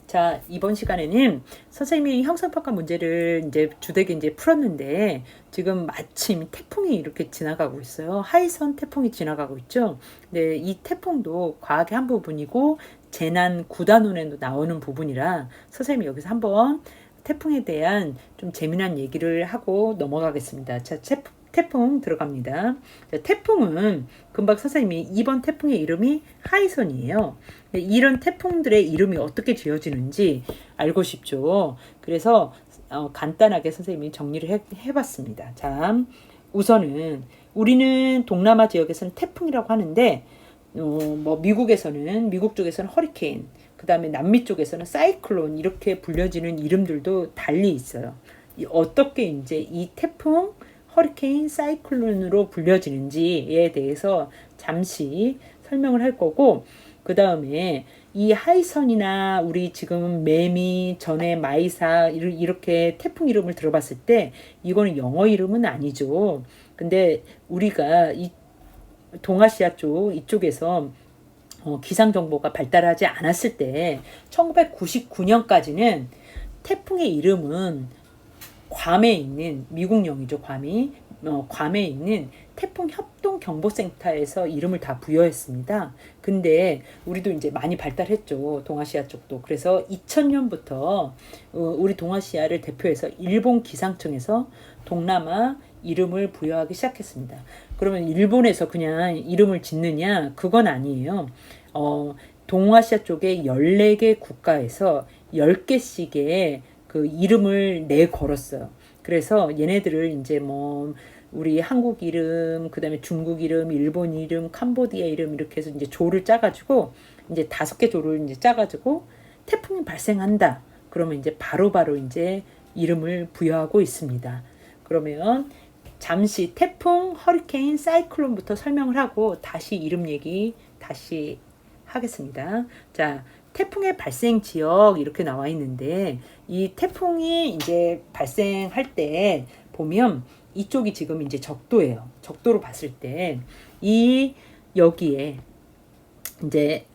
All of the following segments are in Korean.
자, 이번 시간에는 선생님이 형상평가 문제를 이제 주되게 이제 풀었는데 지금 마침 태풍이 이렇게 지나가고 있어요. 하이선 태풍이 지나가고 있죠. 근데 이 태풍도 과학의 한 부분이고 재난 구단원에도 나오는 부분이라 선생님이 여기서 한번 태풍에 대한 좀 재미난 얘기를 하고 넘어가겠습니다. 자, 태풍 들어갑니다. 자, 태풍은 금방 선생님이 이번 태풍의 이름이 하이선이에요. 이런 태풍들의 이름이 어떻게 지어지는지 알고 싶죠. 그래서 간단하게 선생님이 정리를 해봤습니다. 자, 우선은 우리는 동남아 지역에서는 태풍이라고 하는데 뭐 미국 쪽에서는 허리케인, 그 다음에 남미 쪽에서는 사이클론 이렇게 불려지는 이름들도 달리 있어요. 어떻게 이제 이 태풍 허리케인 사이클론으로 불려지는지에 대해서 잠시 설명을 할 거고, 그 다음에 이 하이선이나 우리 지금 매미, 전에 마이사 이렇게 태풍 이름을 들어봤을 때 이거는 영어 이름은 아니죠. 근데 우리가 이 동아시아 쪽 이쪽에서 기상 정보가 발달하지 않았을 때 1999년까지는 태풍의 이름은 괌에 있는 미국령이죠. 괌에 있는 태풍 협동 경보센터에서 이름을 다 부여했습니다. 근데 우리도 이제 많이 발달했죠. 동아시아 쪽도. 그래서 2000년부터 우리 동아시아를 대표해서 일본 기상청에서 동남아 이름을 부여하기 시작했습니다. 그러면 일본에서 그냥 이름을 짓느냐? 그건 아니에요. 동아시아 쪽에 14개 국가에서 10개씩의 그 이름을 걸었어요. 그래서 얘네들을 이제 뭐 우리 한국 이름, 그다음에 중국 이름, 일본 이름, 캄보디아 이름 이렇게 해서 이제 조를 짜가지고 이제 5개 조를 이제 짜가지고 태풍이 발생한다. 그러면 이제 바로바로 이제 이름을 부여하고 있습니다. 그러면 잠시 태풍, 허리케인, 사이클론부터 설명을 하고 다시 이름 얘기 다시 하겠습니다. 자, 태풍의 발생 지역 이렇게 나와 있는데 이 태풍이 이제 발생할 때 보면 이쪽이 지금 이제 적도예요. 적도로 봤을 때 이 여기에 이제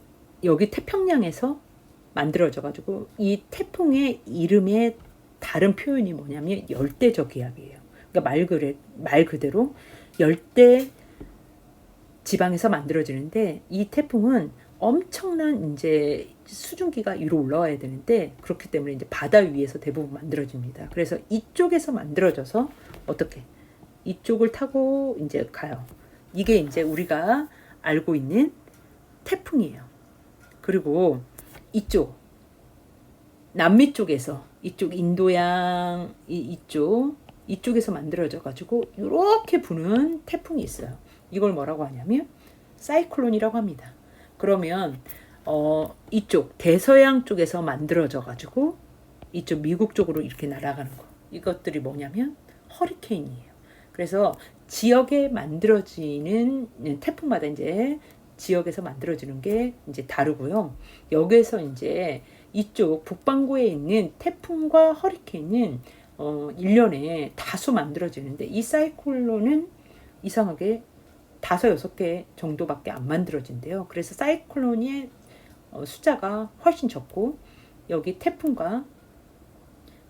여기 태평양에서 만들어져 가지고 이 태풍의 이름의 다른 표현이 뭐냐면 열대적 기압이에요. 그러니까 말 그대로 열대 지방에서 만들어지는데 이 태풍은 엄청난 이제 수증기가 위로 올라와야 되는데 그렇기 때문에 이제 바다 위에서 대부분 만들어집니다. 그래서 이쪽에서 만들어져서 어떻게 이쪽을 타고 이제 가요. 이게 이제 우리가 알고 있는 태풍이에요. 그리고 이쪽 남미 쪽에서 이쪽 인도양 이쪽에서 만들어져 가지고 이렇게 부는 태풍이 있어요. 이걸 뭐라고 하냐면 사이클론이라고 합니다. 그러면 이쪽 대서양 쪽에서 만들어져 가지고 이쪽 미국 쪽으로 이렇게 날아가는 거. 이것들이 뭐냐면 허리케인이에요. 그래서 지역에 만들어지는 태풍마다 이제 지역에서 만들어지는 게 이제 다르고요. 여기에서 이제 이쪽 북반구에 있는 태풍과 허리케인은 1년에 다수 만들어지는데 이 사이클론은 이상하게 5-6개 정도밖에 안 만들어진대요. 그래서 사이클론의 숫자가 훨씬 적고 여기 태풍과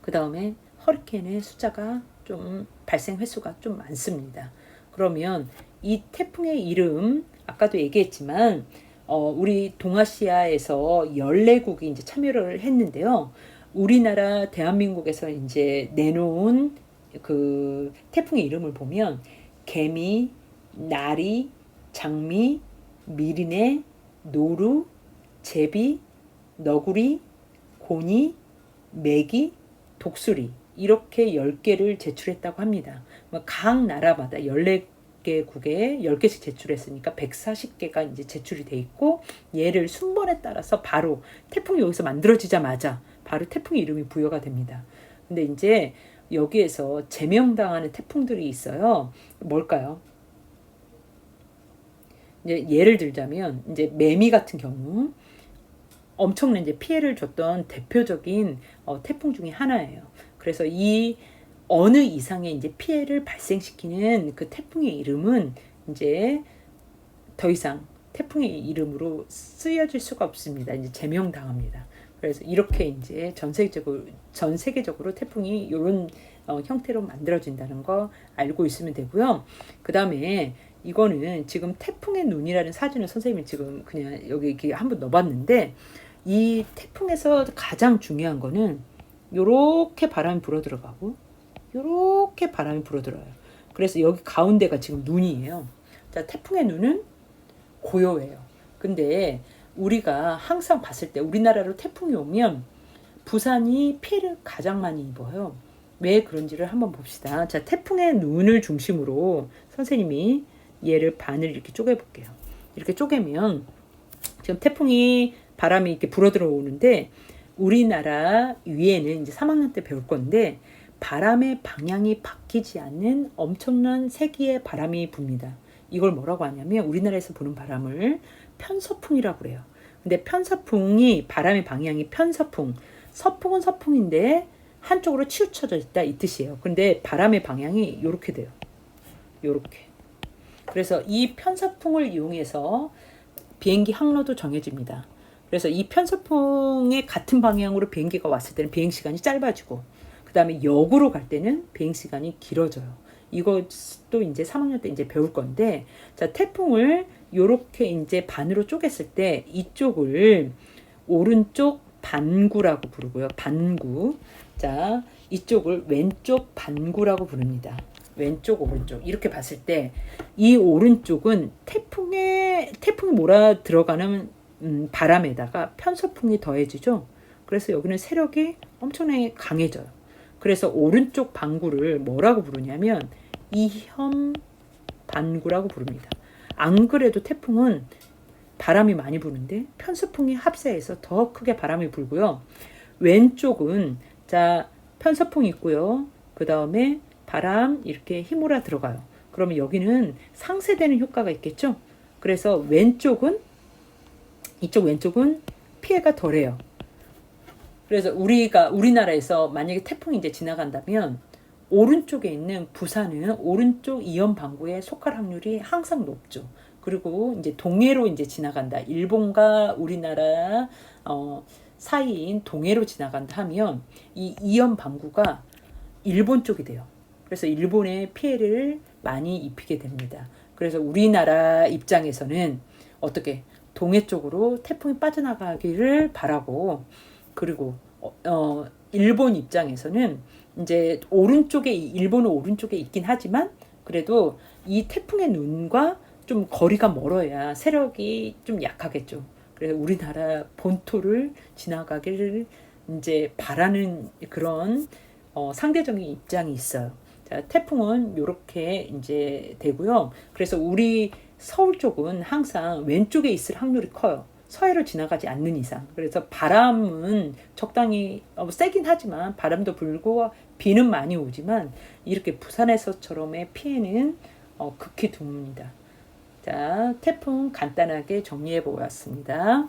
그 다음에 허리케인의 숫자가 좀 발생 횟수가 좀 많습니다. 그러면 이 태풍의 이름 아까도 얘기했지만 우리 동아시아에서 14국이 이제 참여를 했는데요. 우리나라 대한민국에서 이제 내놓은 그 태풍의 이름을 보면 개미, 나리, 장미, 미리네, 노루, 제비, 너구리, 고니, 메기, 독수리 이렇게 10개를 제출했다고 합니다. 각 나라마다 14개국에 10개씩 제출했으니까 140개가 이제 제출이 돼 있고 얘를 순번에 따라서 바로 태풍이 여기서 만들어지자마자 바로 태풍 이름이 부여가 됩니다. 근데 이제 여기에서 제명당하는 태풍들이 있어요. 뭘까요? 이제 예를 들자면 이제 매미 같은 경우 엄청난 이제 피해를 줬던 대표적인 태풍 중에 하나예요. 그래서 이 어느 이상의 이제 피해를 발생시키는 그 태풍의 이름은 이제 더 이상 태풍의 이름으로 쓰여질 수가 없습니다. 이제 제명당합니다. 그래서 이렇게 이제 전 세계적으로 태풍이 이런 형태로 만들어진다는 거 알고 있으면 되고요. 그 다음에 이거는 지금 태풍의 눈이라는 사진을 선생님이 지금 그냥 여기 이렇게 한번 넣어봤는데, 이 태풍에서 가장 중요한 거는 요렇게 바람이 불어 들어가고 요렇게 바람이 불어 들어요. 그래서 여기 가운데가 지금 눈이에요. 자, 태풍의 눈은 고요해요. 근데 우리가 항상 봤을 때 우리나라로 태풍이 오면 부산이 피해를 가장 많이 입어요. 왜 그런지를 한번 봅시다. 자, 태풍의 눈을 중심으로 선생님이 얘를 반을 이렇게 쪼개볼게요. 이렇게 쪼개면 지금 태풍이 바람이 이렇게 불어 들어오는데, 우리나라 위에는 이제 3학년 때 배울 건데, 바람의 방향이 바뀌지 않는 엄청난 세기의 바람이 붑니다. 이걸 뭐라고 하냐면 우리나라에서 부는 바람을 편서풍이라고 그래요. 근데 편서풍이 바람의 방향이 편서풍, 서풍은 서풍인데 한쪽으로 치우쳐져 있다 이 뜻이에요. 근데 바람의 방향이 이렇게 돼요. 이렇게. 그래서 이 편서풍을 이용해서 비행기 항로도 정해집니다. 그래서 이 편서풍의 같은 방향으로 비행기가 왔을 때는 비행 시간이 짧아지고, 그 다음에 역으로 갈 때는 비행 시간이 길어져요. 이것도 이제 3학년 때 이제 배울 건데, 자, 태풍을 요렇게 이제 반으로 쪼갰을 때 이쪽을 오른쪽 반구라고 부르고요. 반구. 자, 이쪽을 왼쪽 반구라고 부릅니다. 왼쪽 오른쪽 이렇게 봤을 때 이 오른쪽은 태풍이 몰아 들어가는 바람에다가 편서풍이 더해지죠. 그래서 여기는 세력이 엄청나게 강해져요. 그래서 오른쪽 반구를 뭐라고 부르냐면 이현 반구라고 부릅니다. 안 그래도 태풍은 바람이 많이 부는데 편서풍이 합세해서 더 크게 바람이 불고요. 왼쪽은 자, 편서풍이 있고요. 그 다음에 바람 이렇게 휘몰아 들어가요. 그러면 여기는 상쇄되는 효과가 있겠죠. 그래서 이쪽 왼쪽은 피해가 덜해요. 그래서 우리나라에서 만약에 태풍이 이제 지나간다면 오른쪽에 있는 부산은 오른쪽 이연 방구에 속할 확률이 항상 높죠. 그리고 이제 동해로 이제 지나간다. 일본과 우리나라 사이인 동해로 지나간다 하면 이 이연 방구가 일본 쪽이 돼요. 그래서 일본에 피해를 많이 입히게 됩니다. 그래서 우리나라 입장에서는 어떻게 동해 쪽으로 태풍이 빠져나가기를 바라고, 그리고 일본 입장에서는 이제 일본은 오른쪽에 있긴 하지만 그래도 이 태풍의 눈과 좀 거리가 멀어야 세력이 좀 약하겠죠. 그래서 우리나라 본토를 지나가기를 이제 바라는 그런 상대적인 입장이 있어요. 자, 태풍은 이렇게 이제 되고요. 그래서 우리 서울 쪽은 항상 왼쪽에 있을 확률이 커요. 서해로 지나가지 않는 이상. 그래서 바람은 적당히 세긴 하지만 바람도 불고 비는 많이 오지만 이렇게 부산에서처럼의 피해는 극히 드뭅니다. 자, 태풍 간단하게 정리해 보았습니다.